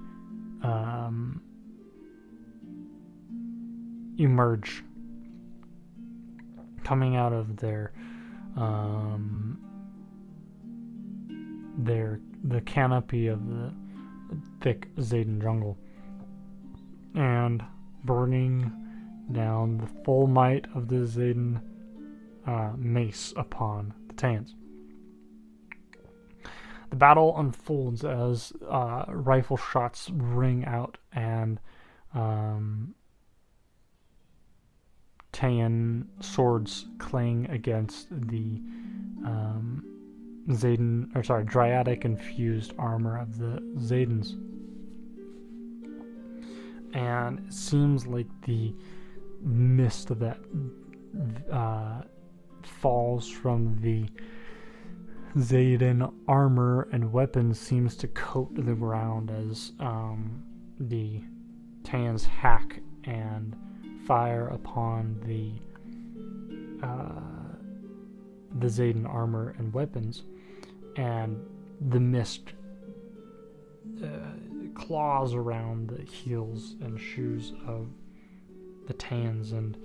emerge, coming out of the canopy of the thick Zeden jungle, and burning down the full might of the Zeden mace upon the Taeans. The battle unfolds as rifle shots ring out and Taean swords clang against the Dryadic infused armor of the Zedens. And it seems like the mist that falls from the Zeden armor and weapons seems to coat the ground as the Taeans hack and fire upon the Zeden armor and weapons, and the mist claws around the heels and shoes of the Taeans, and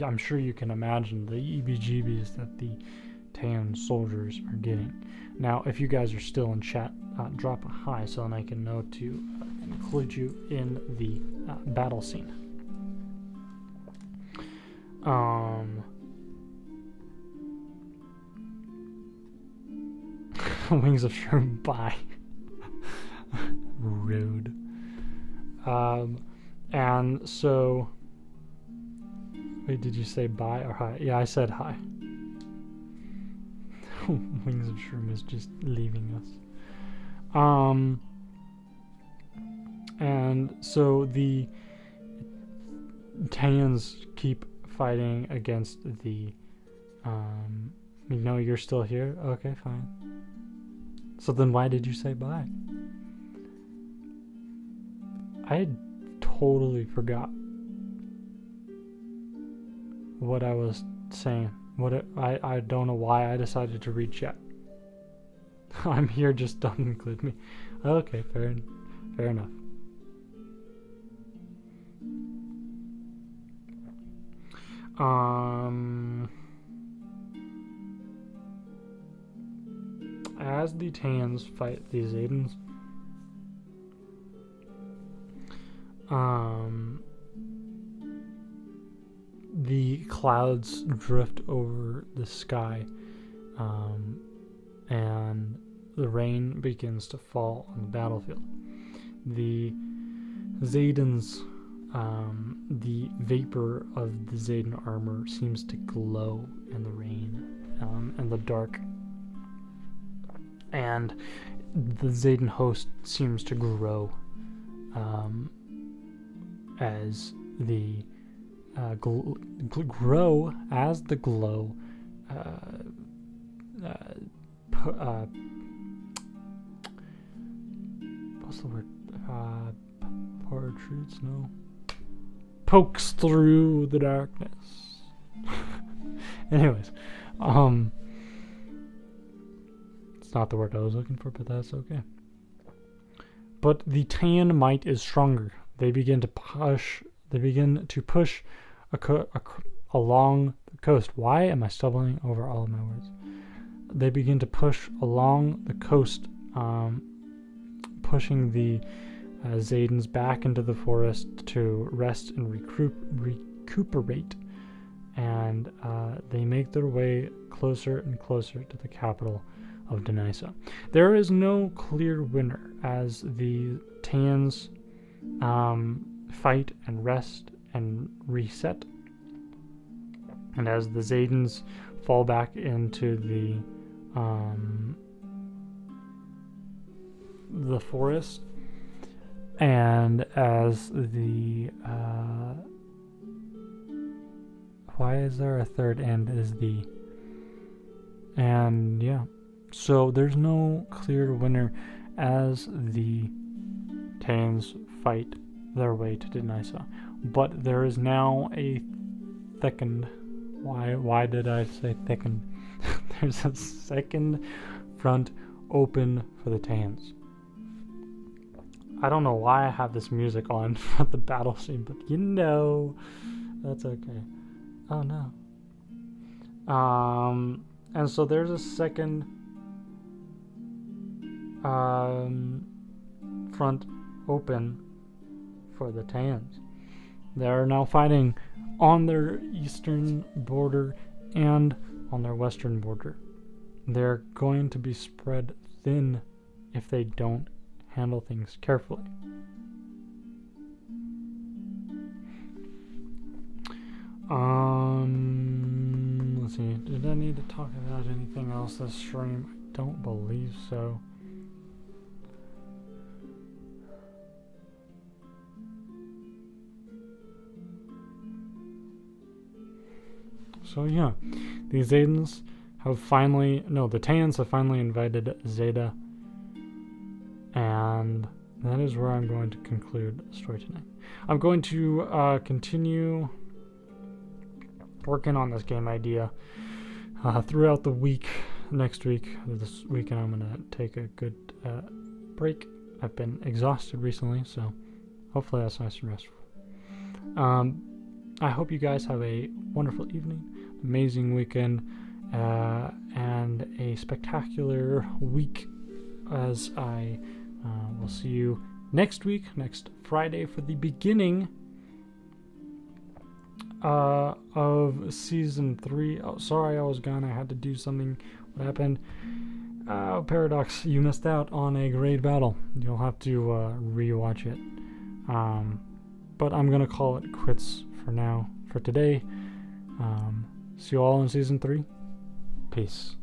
I'm sure you can imagine the EBGBs that the Taean soldiers are getting. Now, if you guys are still in chat, drop a hi so then I can know to include you in the battle scene. Wings of Shroom, bye. Rude. And so, wait, did you say bye or hi? Yeah, I said hi. Wings of Shroom is just leaving us. And so the Taeans keep fighting against the, you're still here? Okay, fine. So then why did you say bye? I totally forgot what I was saying. I don't know why I decided to read chat. I'm here, just don't include me. Okay, fair enough. As the Taeans fight the Zedens, the clouds drift over the sky, and the rain begins to fall on the battlefield. The Zedens, the vapor of the Zeden armor seems to glow in the rain and the dark, and the Zeden host seems to grow as the grow as the glow what's the word? Protrudes? No. Pokes through the darkness. Anyways, it's not the word I was looking for, but that's okay. But the tan might is stronger. They begin to push along the coast. Why am I stumbling over all of my words? They begin to push along the coast, pushing the Zedans back into the forest to rest and recuperate. And they make their way closer and closer to the capital of Denysa. There is no clear winner as the Tans fight and rest and reset, and as the Zedans fall back into the forest, and as the why is there a third end is the and yeah, so there's no clear winner as the Tans fight their way to Denysa, but there is now a thickened. Why did I say thickened? There's a second front open for the Tans. I don't know why I have this music on for the battle scene, but that's okay. Oh no. And so there's a second front open for the Tans. They're now fighting on their eastern border and on their western border. They're going to be spread thin if they don't handle things carefully. Let's see. Did I need to talk about anything else this stream? I don't believe so. So yeah, the Zedans have the Tans have finally invited Zeda, and that is where I'm going to conclude the story tonight. I'm going to continue working on this game idea throughout the week. Next week, this weekend, I'm going to take a good break. I've been exhausted recently, so hopefully that's nice and restful. I hope you guys have a wonderful evening, amazing weekend, and a spectacular week, as I will see you next week, next Friday, for the beginning of season 3. Oh, sorry, I was gone. I had to do something. What happened? Paradox, you missed out on a great battle. You'll have to rewatch it. But I'm gonna call it quits for now, for today. See you all in season 3. Peace.